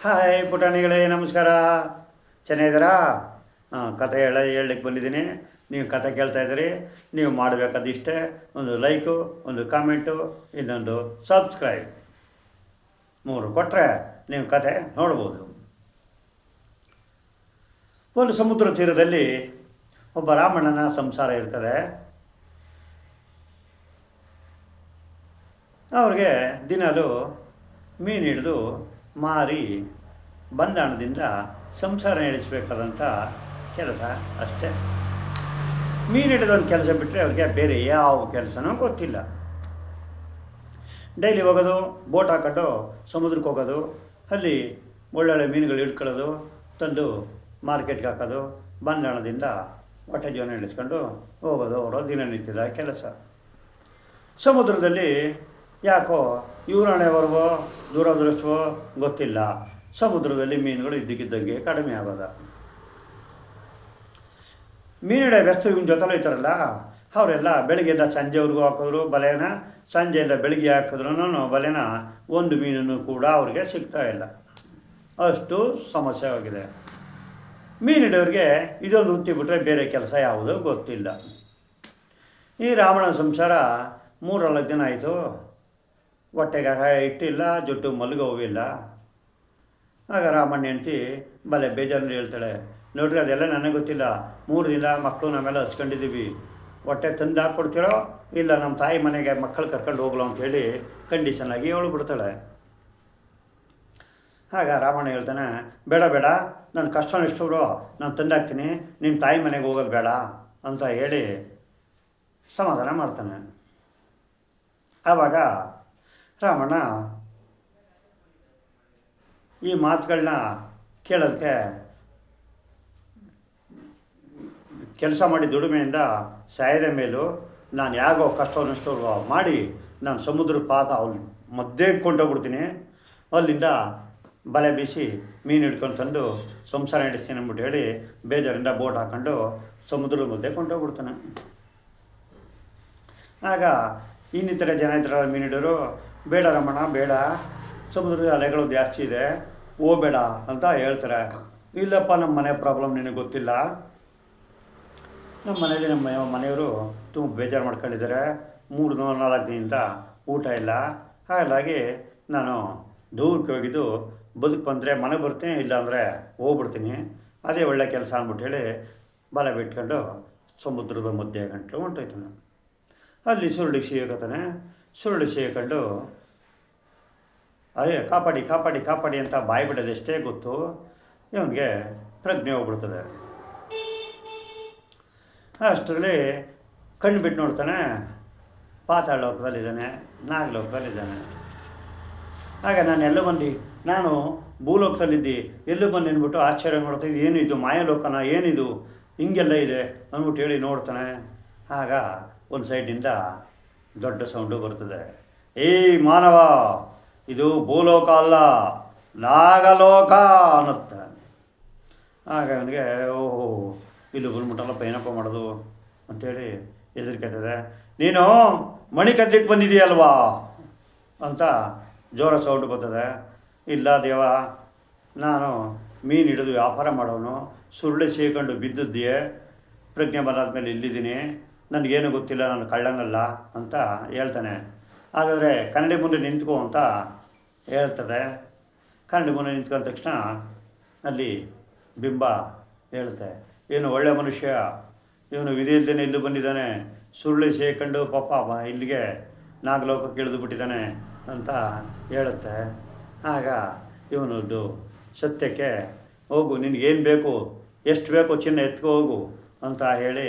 Hi ಪುಟಾಣಿಗಳೇ, ನಮಸ್ಕಾರ. ಚೆನ್ನಾಗಿದ್ದೀರಾ? ಕತೆ ಹೇಳಲಿಕ್ಕೆ ಬಂದಿದ್ದೀನಿ. ನೀವು ಕತೆ ಕೇಳ್ತಾ ಇದ್ದೀರಿ. ನೀವು ಮಾಡಬೇಕಾದಿಷ್ಟೇ, ಒಂದು ಲೈಕು, ಒಂದು ಕಾಮೆಂಟು, ಇನ್ನೊಂದು ಸಬ್ಸ್ಕ್ರೈಬ್. 3 ಕೊಟ್ಟರೆ ನೀವು ಕತೆ ನೋಡ್ಬೋದು. ಒಂದು ಸಮುದ್ರ ತೀರದಲ್ಲಿ ಒಬ್ಬ ರಾಮಣ್ಣನ ಸಂಸಾರ ಇರ್ತದೆ. ಅವ್ರಿಗೆ ದಿನಾಲು ಮೀನು ಹಿಡಿದು ಮಾರಿ ಬಂದ ಹಣದಿಂದ ಸಂಸಾರ ನಡೆಸಬೇಕಾದಂಥ ಕೆಲಸ ಅಷ್ಟೇ. ಮೀನು ಹಿಡಿದೊಂದು ಕೆಲಸ ಬಿಟ್ಟರೆ ಅವ್ರಿಗೆ ಬೇರೆ ಯಾವ ಕೆಲಸನೂ ಗೊತ್ತಿಲ್ಲ. ಡೈಲಿ ಹೋಗೋದು, ಬೋಟ್ ಹಾಕೊಂಡು ಸಮುದ್ರಕ್ಕೆ ಹೋಗೋದು, ಅಲ್ಲಿ ಒಳ್ಳೊಳ್ಳೆ ಮೀನುಗಳು ಹಿಡ್ಕೊಳ್ಳೋದು, ತಂದು ಮಾರ್ಕೆಟ್ಗೆ ಹಾಕೋದು, ಬಂದ ಹಣದಿಂದ ಹೊಟ್ಟೆ ಜೀವನ ನಡೆಸ್ಕೊಂಡು ಹೋಗೋದು ಅವರ ದಿನನಿತ್ಯದ ಕೆಲಸ. ಸಮುದ್ರದಲ್ಲಿ ಯಾಕೋ ಇವರಣೆವರೆಗೋ ದುರದೃಷ್ಟವೋ ಗೊತ್ತಿಲ್ಲ, ಸಮುದ್ರದಲ್ಲಿ ಮೀನುಗಳು ಇದ್ದಕ್ಕಿದ್ದಂಗೆ ಕಡಿಮೆ ಆಗೋದ. ಮೀನಿಡ ವ್ಯಸ್ತ ಇವನ ಜೊತೆಲೂ ಇರ್ತಾರಲ್ಲ, ಅವರೆಲ್ಲ ಬೆಳಗ್ಗೆಯಿಂದ ಸಂಜೆವರೆಗೂ ಹಾಕಿದ್ರು ಬಲೆನ, ಸಂಜೆಯಿಂದ ಬೆಳಗ್ಗೆ ಹಾಕಿದ್ರೂ ಬಲೆನ ಒಂದು ಮೀನನ್ನು ಕೂಡ ಅವ್ರಿಗೆ ಸಿಗ್ತಾ ಇಲ್ಲ. ಅಷ್ಟು ಸಮಸ್ಯೆ ಆಗಿದೆ. ಮೀನಿಡೋರಿಗೆ ಇದೊಂದು ವೃತ್ತಿ ಬಿಟ್ಟರೆ ಬೇರೆ ಕೆಲಸ ಯಾವುದೂ ಗೊತ್ತಿಲ್ಲ. ಈ ರಾವಣ ಸಂಸಾರ 3-4 ದಿನ ಆಯಿತು. ಹೊಟ್ಟೆಗೆ ಇಟ್ಟಿಲ್ಲ, ಜೊಟ್ಟು ಮಲಗೋವಿಲ್ಲ. ಆಗ ರಾಮಣ್ಣ ಹೆಂಡ್ತಿ ಬಲೆ ಬೇಜಾರಲ್ಲಿ ಹೇಳ್ತಾಳೆ, ನೋಡ್ರಿ ಅದೆಲ್ಲ ನನಗೆ ಗೊತ್ತಿಲ್ಲ, 3 ದಿನ ಮಕ್ಕಳು ನಾವೆಲ್ಲ ಹಚ್ಕೊಂಡಿದ್ದೀವಿ, ಹೊಟ್ಟೆ ತಂದು ಹಾಕ್ಕೊಡ್ತೀರೋ ಇಲ್ಲ ನಮ್ಮ ತಾಯಿ ಮನೆಗೆ ಮಕ್ಕಳು ಕರ್ಕೊಂಡು ಹೋಗ್ಲೋ ಅಂಥೇಳಿ ಕಂಡೀಷನಾಗಿ ಬಿಡ್ತಾಳೆ. ಆಗ ರಾಮಣ್ಣ ಹೇಳ್ತಾನೆ, ಬೇಡ ಬೇಡ, ನನ್ನ ಕಷ್ಟ ಇಷ್ಟವರು ನಾನು ತಂದಾಕ್ತೀನಿ, ನಿಮ್ಮ ತಾಯಿ ಮನೆಗೆ ಹೋಗೋದು ಬೇಡ ಅಂತ ಹೇಳಿ ಸಮಾಧಾನ ಮಾಡ್ತಾನೆ. ಆವಾಗ ರಾಮಣ್ಣ ಈ ಮಾತುಗಳನ್ನ ಕೇಳೋದಕ್ಕೆ, ಕೆಲಸ ಮಾಡಿ ದುಡಿಮೆಯಿಂದ ಸಾಯದ ಮೇಲೂ ನಾನು ಯಾಗೋ ಕಷ್ಟವನ್ನಷ್ಟು ಮಾಡಿ ನಾನು ಸಮುದ್ರ ಪಾತ ಅವನು ಮಧ್ಯೆ ಕೊಂಡೋಗ್ಬಿಡ್ತೀನಿ, ಅಲ್ಲಿಂದ ಬಲೆ ಬೀಸಿ ಮೀನು ಹಿಡ್ಕೊಂಡು ತಂದು ಸಂಸಾರ ನಡೆಸ್ತೀನಿ ಅಂದ್ಬಿಟ್ಟು ಹೇಳಿ ಬೇಜಾರಿಂದ ಬೋಟ್ ಹಾಕ್ಕೊಂಡು ಸಮುದ್ರದ ಮಧ್ಯೆ ಕೊಂಡೋಗ್ಬಿಡ್ತಾನೆ. ಆಗ ಇನ್ನಿತರ ಜನ ಇದ್ರಲ್ಲ ಮೀನಿಡೋರು, ಬೇಡ ರಮಣ ಬೇಡ, ಸಮುದ್ರದ ಅಲೆಗಳು ಜಾಸ್ತಿ ಇದೆ, ಹೋಗಬೇಡ ಅಂತ ಹೇಳ್ತಾರೆ. ಇಲ್ಲಪ್ಪ, ನಮ್ಮ ಮನೆ ಪ್ರಾಬ್ಲಮ್ ನಿನಗೆ ಗೊತ್ತಿಲ್ಲ, ನಮ್ಮ ಮನೇಲಿ ನಮ್ಮ ಮನೆಯವರು ತುಂಬ ಬೇಜಾರು ಮಾಡ್ಕೊಂಡಿದ್ದಾರೆ, 3-4 ದಿನದಿಂದ ಊಟ ಇಲ್ಲ, ಹಾಗಾಗಿ ನಾನು ದೂರಕ್ಕೆ ಹೋಗಿದ್ದು ಬದುಕು ಬಂದರೆ ಮನೆ ಬರ್ತೀನಿ, ಇಲ್ಲಾಂದರೆ ಹೋಗ್ಬಿಡ್ತೀನಿ, ಅದೇ ಒಳ್ಳೆ ಕೆಲಸ ಅಂದ್ಬಿಟ್ಟು ಹೇಳಿ ಬಲೆ ಬಿಟ್ಕೊಂಡು ಸಮುದ್ರದ ಮಧ್ಯೆ ಗಂಟಲು ಹೊಂಟೋಯ್ತಾನೆ. ಅಲ್ಲಿ ಸುರುಳಿಗೆ ಸಿಗತಾನೆ. ಸುರುಳಿ ಸಿಗಕೊಂಡು ಅಯ್ಯೋ ಕಾಪಾಡಿ ಕಾಪಾಡಿ ಕಾಪಾಡಿ ಅಂತ ಬಾಯಿ ಬಿಡೋದೆಷ್ಟೇ ಗೊತ್ತು, ಇವನಿಗೆ ಪ್ರಜ್ಞೆ ಹೋಗ್ಬಿಡ್ತದೆ. ಅಷ್ಟರಲ್ಲಿ ಕಣ್ಣು ಬಿಟ್ಟು ನೋಡ್ತಾನೆ, ಪಾತಾಳ ಲೋಕದಲ್ಲಿದ್ದಾನೆ, ನಾಗಲೋಕದಲ್ಲಿದ್ದಾನೆ. ಆಗ ನಾನು ಭೂಲೋಕದಲ್ಲಿದ್ದೆ, ಎಲ್ಲೂ ಬಂದು ಅಂದ್ಬಿಟ್ಟು ಆಶ್ಚರ್ಯ ಮಾಡ್ತಾ ಇದು ಏನಿದು ಮಾಯಲೋಕನ, ಏನಿದು ಹಿಂಗೆಲ್ಲ ಇದೆ ಅಂದ್ಬಿಟ್ಟು ಹೇಳಿ ನೋಡ್ತಾನೆ. ಆಗ ಒಂದು ಸೈಡಿಂದ ದೊಡ್ಡ ಸೌಂಡು ಬರ್ತದೆ, ಏಯ್ ಮಾನವ, ಇದು ಭೂಲೋಕ ಅಲ್ಲ, ನಾಗಲೋಕ ಅನ್ನುತ್ತೆ. ಆಗ ಅವನಿಗೆ ಓಹೋ ಇಲ್ಲಿ ಬಂದ್ಬಿಟ್ಟಲ್ಲಪ್ಪ, ಏನಪ್ಪ ಮಾಡೋದು ಅಂಥೇಳಿ ಹೆದರಿಕೆತದೆ. ನೀನು ಮಣಿ ಕದ್ಲಿಕ್ಕೆ ಬಂದಿದೆಯಲ್ವಾ ಅಂತ ಜೋರ ಸೌಂಡು ಬರ್ತದೆ. ಇಲ್ಲ ದೇವ, ನಾನು ಮೀನು ಹಿಡಿದು ವ್ಯಾಪಾರ ಮಾಡೋನು, ಸುರುಳಿ ಸೇರಿಕೊಂಡು ಬಿದ್ದಿದ್ದೆ, ಪ್ರಜ್ಞೆ ಬರಾದ್ಮೇಲೆ ಇಲ್ಲಿದ್ದೀನಿ, ನನಗೇನು ಗೊತ್ತಿಲ್ಲ, ನಾನು ಕಳ್ಳನಲ್ಲ ಅಂತ ಹೇಳ್ತಾನೆ. ಹಾಗಾದರೆ ಕನ್ನಡಿ ಮುಂದೆ ನಿಂತ್ಕೋ ಅಂತ ಹೇಳ್ತದೆ. ಕನ್ನಡಿ ಮುಂದೆ ನಿಂತ್ಕೊಂಡ ತಕ್ಷಣ ಅಲ್ಲಿ ಬಿಂಬ ಹೇಳುತ್ತೆ, ಏನು ಒಳ್ಳೆ ಮನುಷ್ಯ, ಇವನು ವಿಧಿ ಇಲ್ದೇನೆ ಇಲ್ಲೂ ಬಂದಿದ್ದಾನೆ, ಸುರುಳಿ ಸೇರಿಕೊಂಡು ಪಾಪ ಇಲ್ಲಿಗೆ ನಾಗಲೋಕಕ್ಕೆ ಇಳಿದು ಬಿಟ್ಟಿದ್ದಾನೆ ಅಂತ ಹೇಳುತ್ತೆ. ಆಗ ಇವನದ್ದು ಸತ್ಯಕ್ಕೆ, ಹೋಗು ನಿನಗೇನು ಬೇಕು, ಎಷ್ಟು ಬೇಕು ಚಿನ್ನ ಎತ್ಕೊ ಹೋಗು ಅಂತ ಹೇಳಿ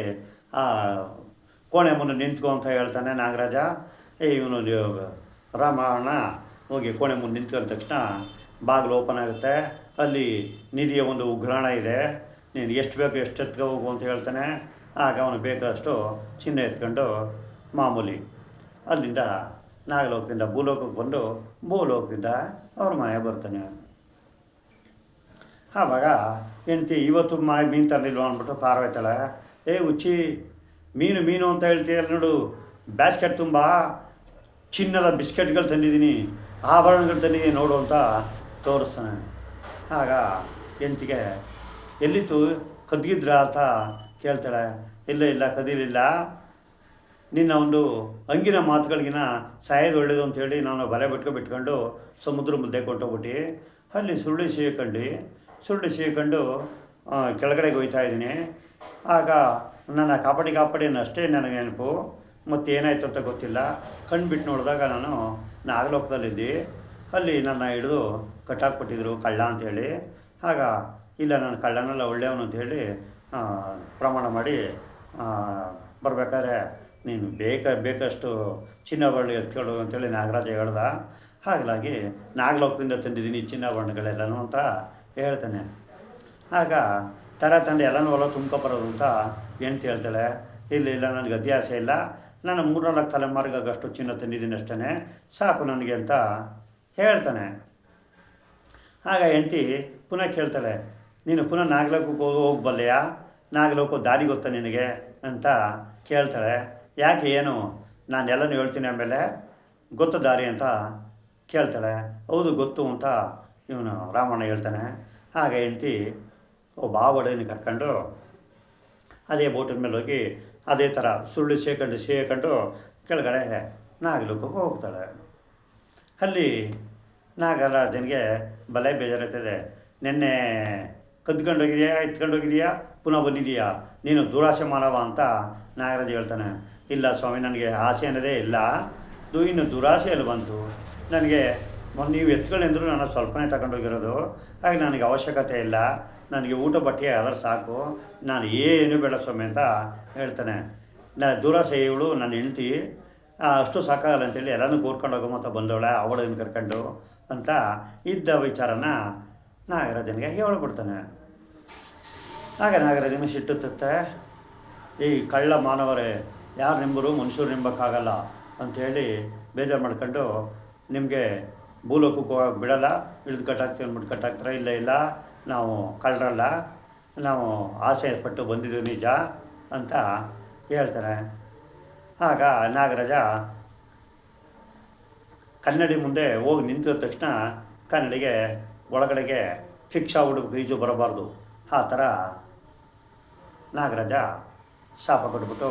ಆ ಕೋಣೆ ಮುಂದೆ ನಿಂತ್ಕೊ ಅಂತ ಹೇಳ್ತಾನೆ ನಾಗರಾಜ. ಇವನು ರಾಮಣ್ಣ ಹೋಗಿ ಕೋಣೆ ಮುಂದೆ ನಿಂತ್ಕೊಂಡ ತಕ್ಷಣ ಬಾಗಿಲು ಓಪನ್ ಆಗುತ್ತೆ. ಅಲ್ಲಿ ನಿಧಿಯ ಒಂದು ಉಗ್ರಾಣ ಇದೆ, ನೀನು ಎಷ್ಟು ಬೇಕು ಎಷ್ಟು ಎತ್ಕೊ ಹೋಗು ಅಂತ ಹೇಳ್ತಾನೆ. ಆಗ ಅವನು ಬೇಕಾದಷ್ಟು ಚಿನ್ನ ಎತ್ಕೊಂಡು ಮಾಮೂಲಿ ಅಲ್ಲಿಂದ ನಾಗಲೋಕದಿಂದ ಭೂಲೋಕಕ್ಕೆ ಬಂದು ಭೂಲೋಕದಿಂದ ಅವ್ರ ಮನೆಗೆ ಬರ್ತಾನೆ. ಆವಾಗ ಹೆಂಡ್ತಿ, ಇವತ್ತು ಮನೆಗೆ ಮೀನು ತರಲಿಲ್ವ ಅಂದ್ಬಿಟ್ಟು ಖಾರ ಹೋಯ್ತಾಳೆ. ಹುಚ್ಚಿ, ಮೀನು ಅಂತ ಹೇಳ್ತೀಯಲ್ಲ ನೋಡು, ಬ್ಯಾಸ್ಕೆಟ್ ತುಂಬ ಚಿನ್ನದ ಬಿಸ್ಕೆಟ್ಗಳು ತಂದಿದ್ದೀನಿ, ಆಭರಣಗಳು ತಂದಿದ್ದೀನಿ ನೋಡು ಅಂತ ತೋರಿಸ್ತಾನೆ. ಆಗ ಹೆಂಡ್ತಿಗೆ ಎಲ್ಲಿತ್ತು ಕದ್ದಿದ್ರ ಅಂತ ಕೇಳ್ತಾಳೆ. ಇಲ್ಲ ಇಲ್ಲ ಕದೀಲಿಲ್ಲ, ನಿನ್ನ ಒಂದು ಅಂಗಿನ ಮಾತುಗಳಿಗಿನ ಸಾಯೋದು ಒಳ್ಳೇದು ಅಂಥೇಳಿ ನಾನು ಬಲೆ ಬಿಟ್ಕೊಂಡು ಸಮುದ್ರ ಮುದ್ದೆ ಕೊಟ್ಟೋಗ್ಬಿಟ್ಟು ಅಲ್ಲಿ ಸುರುಳಿ ಸೀಕೊಂಡು ಕೆಳಗಡೆಗೆ ಹೋಗ್ತಾ ಇದ್ದೀನಿ. ಆಗ ನನ್ನ ಕಾಪಾಡಿ ಅಷ್ಟೇ ನನಗೆ ನೆನಪು, ಮತ್ತೇನಾಯಿತು ಅಂತ ಗೊತ್ತಿಲ್ಲ. ಕಣ್ಣು ಬಿಟ್ಟು ನೋಡಿದಾಗ ನಾನು ನಾಗಲೋಕದಲ್ಲಿದ್ದೆ. ಅಲ್ಲಿ ನನ್ನ ಹಿಡಿದು ಕಟ್ಟಾಕ್ಬಿಟ್ಟಿದ್ರು ಕಳ್ಳ ಅಂಥೇಳಿ. ಆಗ ಇಲ್ಲ ನಾನು ಕಳ್ಳನಲ್ಲ ಒಳ್ಳೆಯವನು ಅಂಥೇಳಿ ಪ್ರಮಾಣ ಮಾಡಿ ಬರಬೇಕಾದ್ರೆ ನೀನು ಬೇಕಷ್ಟು ಚಿನ್ನಾಭರಣ ಎತ್ಕೊಳ್ಳು ಅಂತೇಳಿ ನಾಗರಾಜ ಹೇಳ್ದ. ಹಾಗಾಗಿ ನಾಗಲೋಕದಿಂದ ತಂದಿದ್ದೀನಿ ಚಿನ್ನಾಭರಣಗಳೆಲ್ಲನೂ ಅಂತ ಹೇಳ್ತಾನೆ. ಆಗ ತಂದು ಎಲ್ಲನೂ ಹೊಲ ತುಂಬ್ಕೊಬರೋದು ಅಂತ ಹೆಂಡ್ತಿ ಹೇಳ್ತಾಳೆ. ಇಲ್ಲ ನನಗೆ ಅತಿ ಆಸೆ ಇಲ್ಲ, ನಾನು 3-4 ತಲೆಮಾರಿಗಾಗಷ್ಟು ಚಿನ್ನ ತಂದಿದ್ದೀನಿ ಅಷ್ಟೇ, ಸಾಕು ನನಗೆ ಅಂತ ಹೇಳ್ತಾನೆ. ಆಗ ಹೆಂಡ್ತಿ ಪುನಃ ಕೇಳ್ತಾಳೆ, ನೀನು ಪುನಃ ನಾಗಲೋಕಕ್ಕೆ ಹೋಗಬಲ್ಲೆಯಾ, ನಾಗಲೋಕ ದಾರಿ ಗೊತ್ತಾ ನಿನಗೆ ಅಂತ ಕೇಳ್ತಾಳೆ. ಯಾಕೆ ಏನು, ನಾನು ಎಲ್ಲನೂ ಹೇಳ್ತೀನಿ ಆಮೇಲೆ ಗೊತ್ತು ದಾರಿ ಅಂತ ಕೇಳ್ತಾಳೆ. ಹೌದು ಗೊತ್ತು ಅಂತ ಇವನು ರಾಮಣ್ಣ ಹೇಳ್ತಾನೆ. ಆಗ ಹೆಂಡ್ತಿ ಒಬ್ಬ ಆವಡನ್ನು ಕರ್ಕೊಂಡು ಅದೇ ಬೋಟಿನ ಮೇಲೆ ಹೋಗಿ ಅದೇ ಥರ ಸುರುಳಿ ಸೇಕೊಂಡು ಕೆಳಗಡೆ ನಾಗಲೋಕಕ್ಕೆ ಹೋಗ್ತಾಳೆ. ಅಲ್ಲಿ ನಾಗರಾಜನಿಗೆ ಬಲೆ ಬೇಜಾರಾಗ್ತದೆ. ನಿನ್ನೆ ಎತ್ಕೊಂಡೋಗಿದೆಯಾ ಪುನಃ ಬಂದಿದೆಯಾ, ನೀನು ದುರಾಸೆ ಮಾನವ ಅಂತ ನಾಗರಾಜ ಹೇಳ್ತಾನೆ. ಇಲ್ಲ ಸ್ವಾಮಿ, ನನಗೆ ಆಸೆ ಅನ್ನೋದೇ ಇಲ್ಲ, ಇನ್ನು ದುರಾಸೆ ಎಲ್ಲಿ ಬಂತು, ನನಗೆ ನೀವು ಎತ್ಕೊಳ್ಳೆಂದರೂ ನಾನು ಸ್ವಲ್ಪನೇ ತಗೊಂಡೋಗಿರೋದು, ಹಾಗೆ ನನಗೆ ಅವಶ್ಯಕತೆ ಇಲ್ಲ, ನನಗೆ ಊಟ ಬಟ್ಟೆ ಅದರ ಸಾಕು, ನಾನು ಏನು ಬೇಡ ಸ್ವಾಮಿ ಅಂತ ಹೇಳ್ತಾನೆ. ದುರಾಸೆ ಇವಳು ನನ್ನ ಹೆಂಡ್ತಿ, ಅಷ್ಟು ಸಾಕಾಗಲ್ಲ ಅಂತೇಳಿ ಎಲ್ಲನೂ ಕೂರ್ಕೊಂಡು ಹೋಗೋ ಮತ್ತು ಬಂದವಳೆ ಅವಳನ್ನು ಕರ್ಕೊಂಡು ಅಂತ ಇದ್ದ ವಿಚಾರನ ನಾಗರಾಜನಿಗೆ ಹೇಳ್ಬಿಡ್ತಾನೆ. ಆಗ ನಾಗರಾಜನಿಗೆ ಸಿಟ್ಟುತ್ತೆ. ಈ ಕಳ್ಳ ಮಾನವರೇ ಯಾರು ನಿಂಬರು, ಮನುಷ್ಯರು ನಿಂಬಕ್ಕಾಗಲ್ಲ ಅಂಥೇಳಿ ಬೇಜಾರು ಮಾಡ್ಕೊಂಡು ನಿಮಗೆ ಭೂಲೋಕಕ್ಕೆ ಹೋಗೋಕೆ ಬಿಡಲ್ಲ, ಇಳಿದು ಕಟ್ಟಾಕ್ತೀವಿ ಅಂದ್ಬಿಟ್ಟು ಕಟ್ಟಾಕ್ತಾರೆ. ಇಲ್ಲ ನಾವು ಕಳ್ಳರಲ್ಲ, ನಾವು ಆಸೆ ಪಟ್ಟು ಬಂದಿದ್ದೀವಿ ನಿಜ ಅಂತ ಹೇಳ್ತಾರೆ. ಆಗ ನಾಗರಾಜ ಕನ್ನಡಿ ಮುಂದೆ ಹೋಗಿ ನಿಂತಿದ ತಕ್ಷಣ ಕನ್ನಡಿಗೆ ಒಳಗಡೆಗೆ ಫಿಕ್ಸ್ ಆಗ್ಬಿಟ್ಟು ಈಜು ಬರಬಾರ್ದು, ಆ ಥರ ನಾಗರಾಜ ಶಾಪ ಕೊಟ್ಬಿಟ್ಟು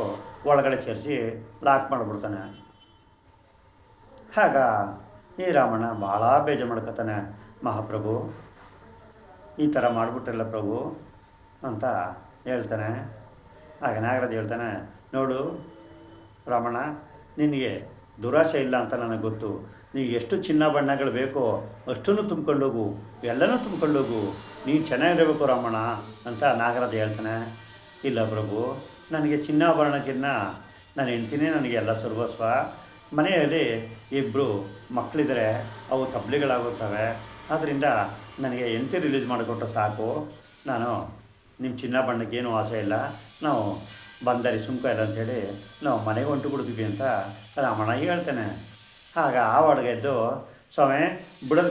ಒಳಗಡೆ ಸೇರಿಸಿ ಲಾಕ್ ಮಾಡಿಬಿಡ್ತಾನೆ. ಆಗ ಈ ರಾಮಣ್ಣ ಭಾಳ ಬೇಜಾರು ಮಾಡ್ಕೊತಾನೆ. ಮಹಾಪ್ರಭು ಈ ಥರ ಮಾಡಿಬಿಟ್ರಲ್ಲ ಪ್ರಭು ಅಂತ ಹೇಳ್ತಾನೆ. ಆಗ ನಾಗರಾಜ ಹೇಳ್ತಾನೆ, ನೋಡು ರಾಮಣ್ಣ, ನಿನಗೆ ದುರಾಸೆ ಇಲ್ಲ ಅಂತ ನನಗೆ ಗೊತ್ತು, ನೀನು ಎಷ್ಟು ಚಿನ್ನಾಭರಣಗಳು ಬೇಕೋ ಅಷ್ಟನ್ನು ತುಂಬ್ಕೊಂಡೋಗು, ಎಲ್ಲನೂ ತುಂಬ್ಕೊಂಡೋಗು, ನೀನು ಚೆನ್ನಾಗಿರಬೇಕು ರಾಮಣ್ಣ ಅಂತ ನಾಗರಾಜ ಹೇಳ್ತಾನೆ. ಇಲ್ಲ ಪ್ರಭು, ನನಗೆ ಚಿನ್ನಾಭರಣಕ್ಕಿಂತ ನಾನು ಹೆಂಡ್ತಿನೇ ನನಗೆ ಎಲ್ಲ ಸರ್ವಸ್ವ. ಮನೆಯಲ್ಲಿ 2 ಮಕ್ಕಳಿದ್ರೆ ಅವು ತಬ್ಲಿಗಳಾಗುತ್ತವೆ, ಆದ್ದರಿಂದ ನನಗೆ ಹೆಂಡ್ತಿ ರಿಲೀಸ್ ಮಾಡಿಕೊಟ್ರೆ ಸಾಕು, ನಾನು ನಿಮ್ಮ ಚಿನ್ನಾಭರಣಕ್ಕೇನು ಆಸೆ ಇಲ್ಲ, ನಾವು ಬಂದರಿ ಸುಂಕ ಇಲ್ಲ ಅಂಥೇಳಿ ನಾವು ಮನೆಗೆ ಹೊಂಟು ಕೊಡ್ತೀವಿ ಅಂತ ರಾಮಣ್ಣ ಹೇಳ್ತಾನೆ. ಆಗ ಆವಾಡ್ಗೆ ಎದ್ದು, ಸ್ವಾಮಿ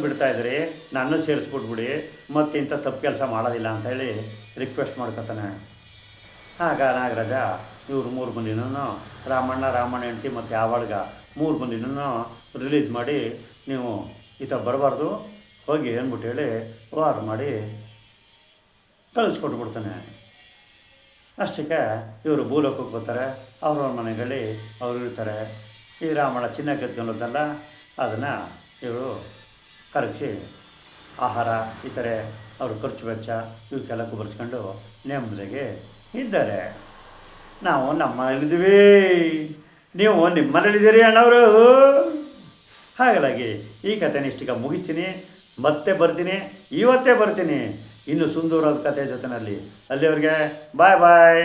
ಬಿಡ್ತಾಯಿದ್ರಿ, ನಾನು ಸೇರಿಸ್ಬಿಟ್ಬಿಡಿ, ಮತ್ತು ಇಂಥ ತಪ್ಪು ಕೆಲಸ ಮಾಡೋದಿಲ್ಲ ಅಂಥೇಳಿ ರಿಕ್ವೆಸ್ಟ್ ಮಾಡ್ಕೊತಾನೆ. ಆಗ ನಾಗರಾಜ ಇವರು 3 ಮಂದಿನೂ ರಾಮಣ್ಣ ಹೆಂಡ್ತಿ ಮತ್ತು ಆವಾಡ್ಗ 3 ಮಂದಿನೂ ರಿಲೀಸ್ ಮಾಡಿ, ನೀವು ಈತ ಬರಬಾರ್ದು ಹೋಗಿ ಅಂದ್ಬಿಟ್ಟು ಹೇಳಿ ವಾರ ಮಾಡಿ ಕಳಿಸ್ಕೊಟ್ಬಿಡ್ತಾನೆ. ಅಷ್ಟಕ್ಕೆ ಇವರು ಭೂಲೋಕಕ್ಕೆ ಬರ್ತಾರೆ. ಅವ್ರವ್ರ ಮನೆಗಳಲ್ಲಿ ಅವರು ಇರ್ತಾರೆ. ಈ ರಾಮಣ್ಣ ಚಿನ್ನ ಗೆದ್ಕೊಂಡಲ್ಲ, ಅದನ್ನು ಇವರು ಖರ್ಚಿ ಆಹಾರ ಇತರೆ ಅವ್ರ ಖರ್ಚು ವೆಚ್ಚ ಇವಕ್ಕೆಲ್ಲ ಕುಬರ್ಸ್ಕೊಂಡು ನೆಮ್ಮದಿಗೆ ಇದ್ದಾರೆ. ನಾವು ನಮ್ಮಲ್ಲಿದ್ದೀವಿ, ನೀವು ನಿಮ್ಮನೇಲಿದ್ದೀರಿ ಅಣ್ಣವರು. ಹಾಗಾಗಿ ಈ ಕಥೆನ ಇಷ್ಟೀಗ ಮುಗಿಸ್ತೀನಿ, ಮತ್ತೆ ಬರ್ತೀನಿ, ಇವತ್ತೇ ಬರ್ತೀನಿ ಇನ್ನು ಸುಂದರವಾದ ಕಥೆ ಜೊತೆಯಲ್ಲಿ. ಅಲ್ಲಿವರೆಗೆ ಬಾಯ್.